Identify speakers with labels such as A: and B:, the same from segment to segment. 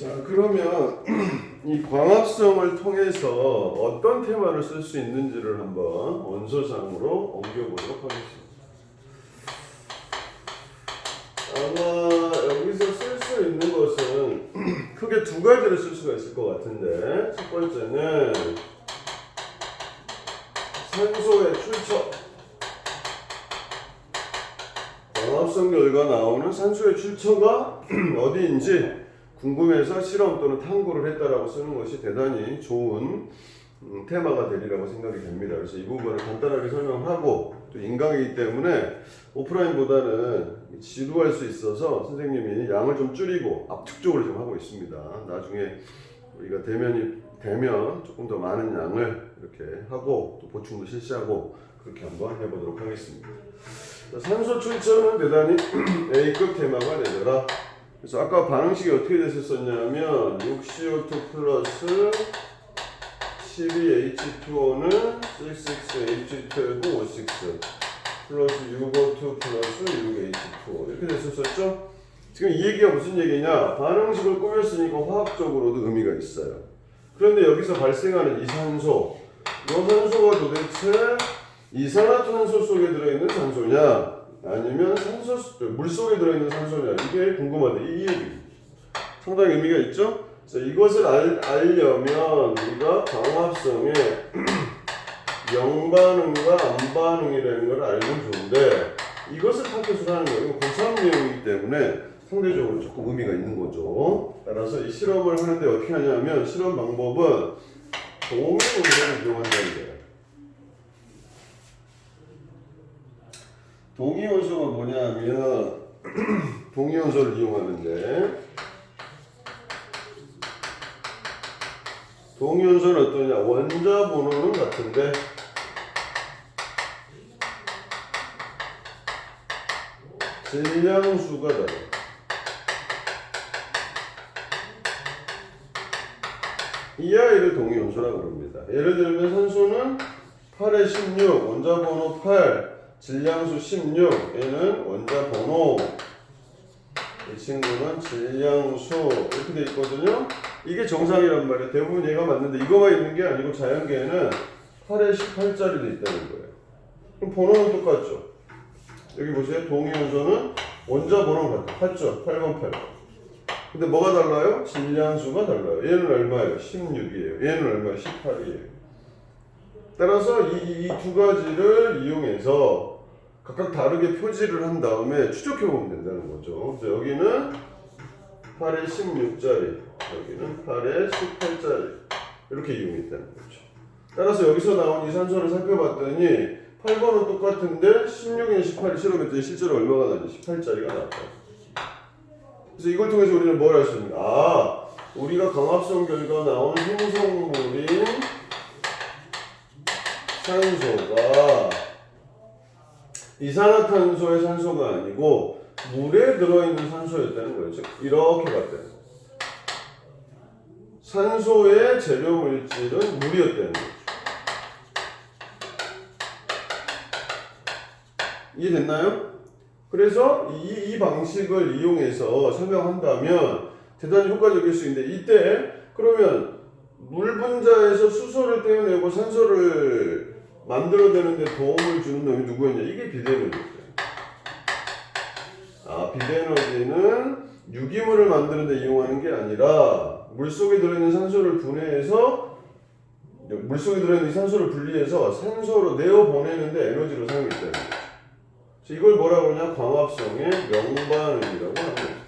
A: 자, 그러면 이 광합성을 통해서 어떤 테마를 쓸 수 있는지를 한번 원서상으로 옮겨보도록 하겠습니다. 아마 여기서 쓸 수 있는 것은 크게 두 가지를 쓸 수가 있을 것 같은데, 첫 번째는 산소의 출처. 광합성 결과 나오는 산소의 출처가 어디인지 궁금해서 실험 또는 탐구를 했다라고 쓰는 것이 대단히 좋은 테마가 되리라고 생각이 됩니다. 그래서 이 부분을 간단하게 설명하고, 또 인강이기 때문에 오프라인보다는 지루할 수 있어서 선생님이 양을 좀 줄이고 압축적으로 좀 하고 있습니다. 나중에 우리가 되면 조금 더 많은 양을 이렇게 하고 또 보충도 실시하고 그렇게 한번 해보도록 하겠습니다. 산소 출처는 대단히 A급 테마가 되더라. 그래서 아까 반응식이 어떻게 됐었냐면 6CO2 플러스 12H2O는 66H12O6 플러스 6O2 플러스 6H2O 이렇게 됐었죠. 지금 이 얘기가 무슨 얘기냐? 반응식을 꾸몄으니까 화학적으로도 의미가 있어요. 그런데 여기서 발생하는 이산소, 이 산소가 도대체 이산화탄소 속에 들어있는 산소냐, 아니면 물 속에 들어있는 산소냐, 이게 궁금한데 이 얘기 상당히 의미가 있죠. 그래서 이것을 알려면 우리가 광합성의 영반응과 암반응이라는 걸 알면 좋은데, 이것을 타겟으로 하는 거예요. 고3 내용이기 때문에 상대적으로 조금 의미가 있는 거죠. 따라서 이 실험을 하는데 어떻게 하냐면, 실험 방법은 동위원소를 이용한다는 거예요. 동위원소가 뭐냐면 동위원소를 이용하는데, 동위원소는 어떠냐? 원자 번호는 같은데 질량수가 달라요. 이 아이를 동위원소라고 부릅니다. 예를 들면 산소는 8에 16, 원자 번호 8, 질량수 16, 얘는 원자 번호, 이 친구는 질량수 이렇게 돼 있거든요. 이게 정상이란 말이에요. 대부분 얘가 맞는데 이거만 있는 게 아니고 자연계에는 8에 18짜리도 있다는 거예요. 그럼 번호는 똑같죠. 여기 보세요. 동위원소는 원자 번호가 같죠. 8번 8번. 근데 뭐가 달라요? 질량수가 달라요. 얘는 얼마예요? 16이에요. 얘는 얼마예요? 18이에요. 따라서 이 두 가지를 이용해서 각각 다르게 표지를 한 다음에 추적해보면 된다는 거죠. 그래서 여기는 8에 16짜리, 여기는 8에 18짜리 이렇게 이용했다는 거죠. 따라서 여기서 나온 이 산소를 살펴봤더니 8번은 똑같은데 16에 18이 실험했더니 실제로 얼마가 나왔지? 18짜리가 나왔다. 그래서 이걸 통해서 우리는 뭘 알 수 있는가? 우리가 광합성 결과 나온 행성물인 산소가 이산화탄소의 산소가 아니고 물에 들어있는 산소였다는 거예요. 즉 이렇게 봤다는 거예요. 산소의 재료 물질은 물이었다는 거죠. 이해됐나요? 그래서 이 방식을 이용해서 설명한다면 대단히 효과적일 수 있는데, 이때 그러면 물 분자에서 수소를 떼어내고 산소를 만들어내는데 도움을 주는 놈이 누구였냐? 이게 비대에너지였어요. 비대에너지는 유기물을 만드는데 이용하는 게 아니라 물속에 들어있는 산소를 분해해서, 물속에 들어있는 산소를 분리해서 산소로 내어보내는데 에너지로 사용했다는 거죠. 이걸 뭐라고 하냐? 광합성의 명반응이라고 하는 거죠.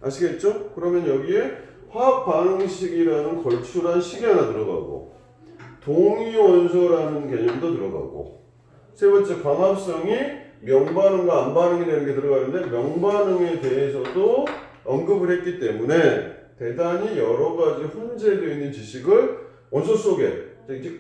A: 아시겠죠? 그러면 여기에 화학 반응식이라는 걸출한 식이 하나 들어가고, 동위원소라는 개념도 들어가고, 세 번째 광합성이 명반응과 암반응이라는 게 들어가는데, 명반응에 대해서도 언급을 했기 때문에 대단히 여러 가지 혼재되어 있는 지식을 원소 속에,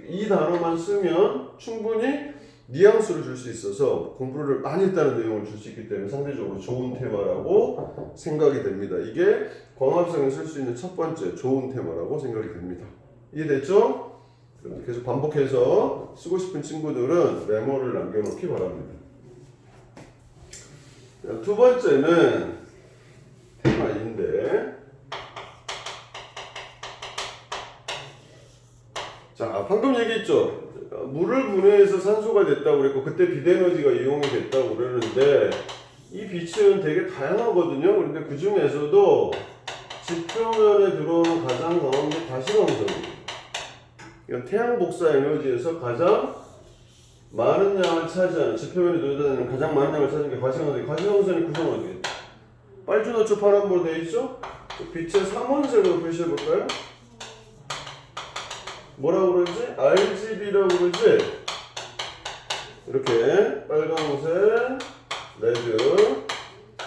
A: 이 단어만 쓰면 충분히 뉘앙스를 줄 수 있어서 공부를 많이 했다는 내용을 줄 수 있기 때문에 상대적으로 좋은 테마라고 생각이 됩니다. 이게 광합성에 쓸 수 있는 첫 번째 좋은 테마라고 생각이 됩니다. 이해됐죠? 계속 반복해서 쓰고 싶은 친구들은 메모를 남겨놓기 바랍니다. 두 번째는 테마인데, 있죠. 물을 분해해서 산소가 됐다고 그랬고 그때 비대에너지가 이용이 됐다고 그러는데 이 빛은 되게 다양하거든요. 그런데 그 중에서도 지표면에 들어오는 가장 강한 게 가시광선입니다. 이건 태양 복사 에너지에서 가장 많은 양을 차지하는 지표면에 들어오는 가장 많은 양을 차지하는 게 가시광선이 가시광선이 구성은 어떻게 돼요? 빨주노초 파란불 되어 있죠? 빛의 삼원색으로 표시해 볼까요? 뭐라고 그러지? RGB라고 그러지? 이렇게 빨간색, 레드,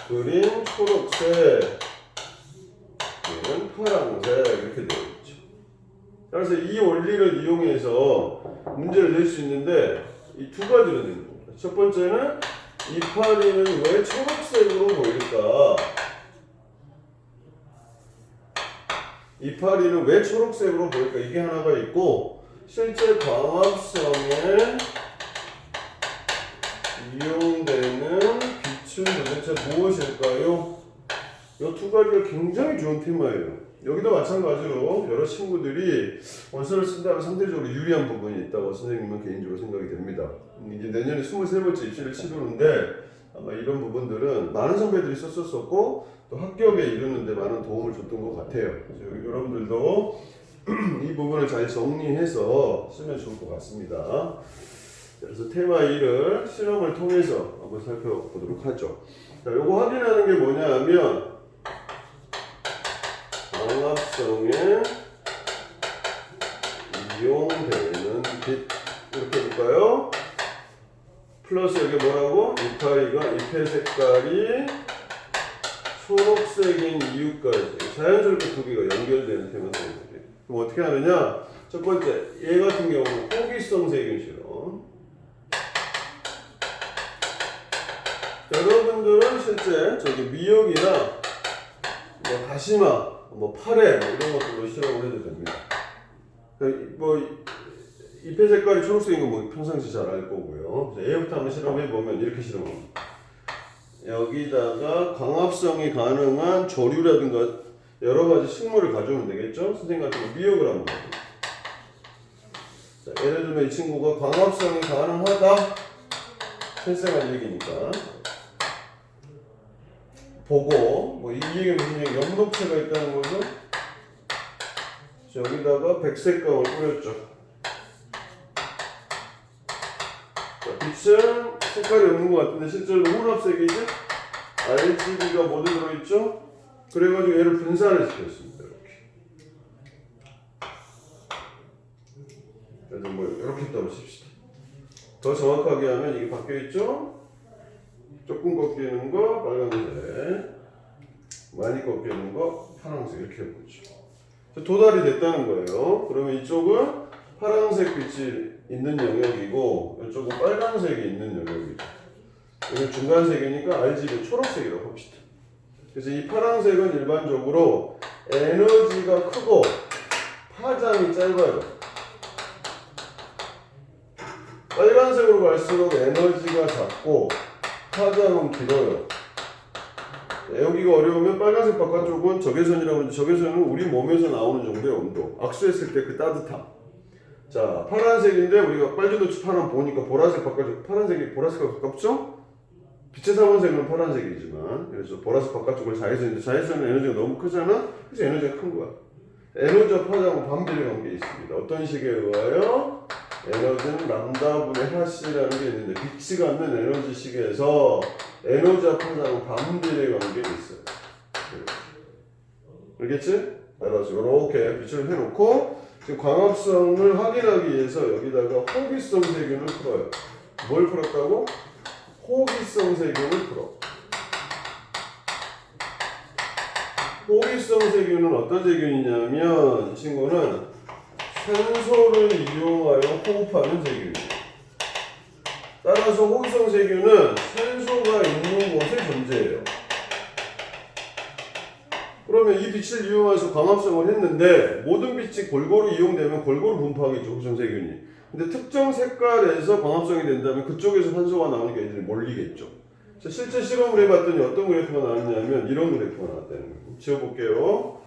A: 그린, 초록색, 얘는 파란색 이렇게 되어 있죠. 그래서 이 원리를 이용해서 문제를 낼 수 있는데 이 두 가지로 되는 겁니다. 첫 번째는 이파리는 왜 초록색으로 보일까? 이파리는 왜 초록색으로 보일까? 이게 하나가 있고 실제 광합성에 이용되는 빛은 도대체 무엇일까요? 이 두 가지가 굉장히 좋은 테마예요. 여기도 마찬가지로 여러 친구들이 원서를 쓴다면 상대적으로 유리한 부분이 있다고 선생님은 개인적으로 생각이 됩니다. 이제 내년에 23번째 입시를 치르는데 아마 이런 부분들은 많은 선배들이 썼었고 또 합격에 이르는데 많은 도움을 줬던 것 같아요. 그래서 여러분들도 이 부분을 잘 정리해서 쓰면 좋을 것 같습니다. 그래서 테마 2를 실험을 통해서 한번 살펴보도록 하죠. 자, 요거 확인하는 게 뭐냐 하면 광합성에 이용되는 빛 이렇게 볼까요? 플러스 여기 뭐라고? 이파리가 잎의 색깔이 초록색인 이유까지 자연스럽게 두 개가 연결되는 테마성입니다. 그럼 어떻게 하느냐? 첫 번째, 얘 같은 경우는 호기성 세균 실험. 여러분들은 실제 저기 미역이나 뭐 다시마, 뭐 파래 뭐 이런 것들로 실험을 해도 됩니다. 뭐 잎의 색깔이 초록색인 건 뭐 평상시 잘 알 거고요. 얘부터 한번 실험해 보면 이렇게 실험합니다. 여기다가 광합성이 가능한 조류라든가 여러 가지 식물을 가져오면 되겠죠? 선생님 같은 거 미역을 한번 가져옵니다. 자, 예를 들면 이 친구가 광합성이 가능하다. 실생활 얘기니까. 보고, 뭐 이 얘기는 무슨 얘기, 염록체가 있다는 거죠? 여기다가 백색감을 뿌렸죠. 자, 빛은 색깔이 없는 것 같은데 실제로 혼합색이지? RGB가 모두 들어있죠? 그래가지고 얘를 분산을 시켰습니다. 이렇게. 그래서 뭐 이렇게 했다고 칩시다. 더 정확하게 하면 이게 바뀌어있죠? 조금 꺾이는 거 빨간색, 많이 꺾이는 거 파란색 이렇게 해보죠. 도달이 됐다는 거예요. 그러면 이쪽은 파란색 빛이 있는 영역이고 이쪽은 빨간색이 있는 영역이죠. 여기 중간색이니까 RGB 초록색이라고 합시다. 그래서 이 파란색은 일반적으로 에너지가 크고 파장이 짧아요. 빨간색으로 갈수록 에너지가 작고 파장은 길어요. 여기가 어려우면 빨간색 바깥쪽은 적외선이라고 하는데 적외선은 우리 몸에서 나오는 정도의 온도. 악수했을 때 그 따뜻함. 자, 파란색인데 우리가 빨주노초 파란 보니까 보라색 바깥쪽 파란색이 보라색과 가깝죠? 빛의 삼원색은 파란색이지만 그래서 보라색 바깥쪽을 자외선인데 자외선은 에너지가 너무 크잖아? 그래서 에너지가 큰 거야. 에너지와 파장은 반비례 관계에 있습니다. 어떤 식에 의하여? 에너지는 람다분의 하씨라는 게 있는데 빛이 갖는 에너지 식에서 에너지와 파장은 반비례 관계에 있어요. 알겠지? 알았어. 이렇게 빛을 해놓고 지금 광합성을 확인하기 위해서 여기다가 호기성 세균을 풀어요. 뭘 풀었다고? 호기성 세균을 풀어. 호기성 세균은 어떤 세균이냐면 이 친구는 산소를 이용하여 호흡하는 세균이에요. 따라서 호기성 세균은 산소가 있는 곳에 존재해요. 그러면 이 빛을 이용해서 광합성을 했는데 모든 빛이 골고루 이용되면 골고루 분포하겠죠, 호기성 세균이. 근데 특정 색깔에서 광합성이 된다면 그쪽에서 산소가 나오니까 애들이 몰리겠죠. 실제 실험을 해봤더니 어떤 그래프가 나왔냐면 이런 그래프가 나왔다는 거예요. 지워볼게요.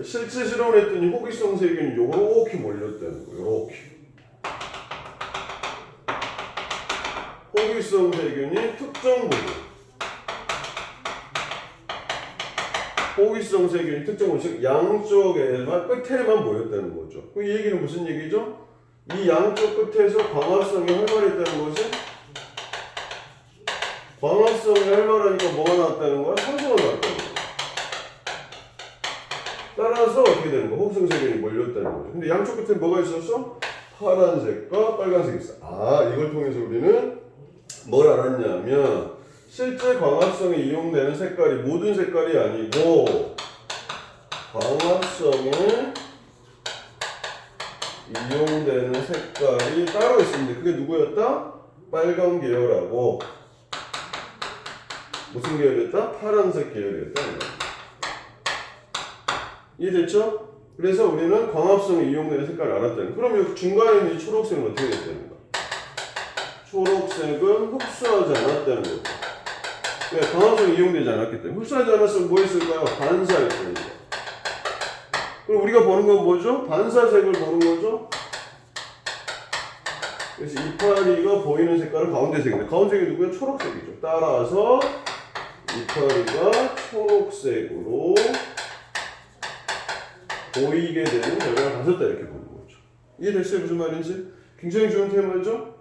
A: 실제 실험을 했더니 호기성 세균이 요렇게 몰렸다는 거예요. 요렇게. 호기성 세균이 특정 부분. 호기성 세균이 특정 부분, 즉 양쪽에만 끝에만 모였다는 거죠. 그 얘기는 무슨 얘기죠? 이 양쪽 끝에서 광합성이 활발했다는 것이 광합성이 활발하니까 뭐가 나왔다는 거야? 산소가 나왔다는 거야. 따라서 어떻게 되는 거야? 호기성 세균이 몰렸다는 거죠. 근데 양쪽 끝에 뭐가 있었어? 파란색과 빨간색이 있어. 아, 이걸 통해서 우리는 뭘 알았냐면 실제 광합성에 이용되는 색깔이 모든 색깔이 아니고 광합성에 이용되는 색깔이 따로 있습니다. 그게 누구였다? 빨간 계열하고 무슨 계열이었다? 파란색 계열이었다. 이해됐죠? 그래서 우리는 광합성에 이용되는 색깔을 알았다는. 그럼 여기 중간에 있는 이 초록색은 어떻게 됐다는 거야? 초록색은 흡수하지 않았다는 거죠. 왜? 광합성이 이용되지 않았기 때문에. 흡수하지 않았으면 뭐 했을까요? 반사였다는 거야. 그럼 우리가 보는 건 뭐죠? 반사색을 보는 거죠? 그래서 이파리가 보이는 색깔은 가운데색인데 가운데색이 누구야? 초록색이죠. 따라서 이파리가 초록색으로 보이게 되는 결과를 가졌다 이렇게 보는 거죠. 이해됐어요? 무슨 말인지? 굉장히 좋은 테마죠?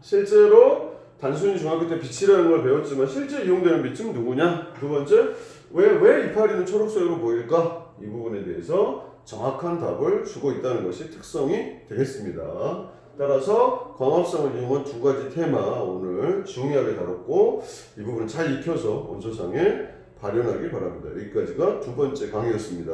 A: 실제로 단순히 중학교 때 빛이라는 걸 배웠지만 실제 이용되는 빛은 누구냐? 두 번째, 왜 이파리는 초록색으로 보일까? 이 부분에 대해서 정확한 답을 주고 있다는 것이 특성이 되겠습니다. 따라서 광합성을 이용한 두 가지 테마 오늘 중요하게 다뤘고 이 부분은 잘 익혀서 원서상에 발현하길 바랍니다. 여기까지가 두 번째 강의였습니다.